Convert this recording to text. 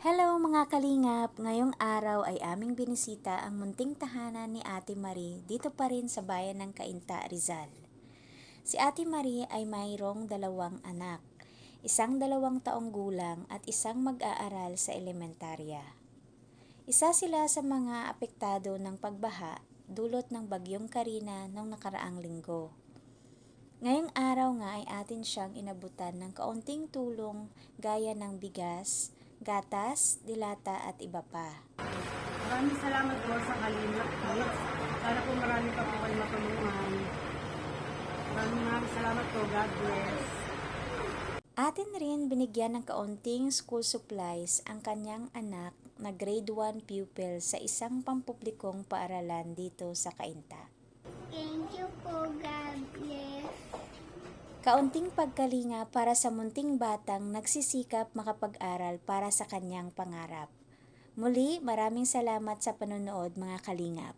Hello mga kalingap! Ngayong araw ay aming binisita ang munting tahanan ni Ate Marie dito pa rin sa bayan ng Cainta, Rizal. Si Ate Marie ay mayroong 2 anak, isang 2 taong gulang at isang mag-aaral sa elementarya. Isa sila sa mga apektado ng pagbaha dulot ng bagyong Karina noong nakaraang linggo. Ngayong araw nga ay atin siyang inabutan ng kaunting tulong gaya ng bigas, gatas, dilata at iba pa. Maraming salamat po sa Kalingap Kids. Sana po marami pa po kayo matulungan. Maraming salamat po. God bless. Atin rin binigyan ng kaunting school supplies ang kanyang anak na grade 1 pupil sa isang pampublikong paaralan dito sa Cainta. Thank you po, God bless. Kaunting pagkalinga para sa munting batang nagsisikap makapag-aral para sa kanyang pangarap. Muli, maraming salamat sa panonood mga kalingap.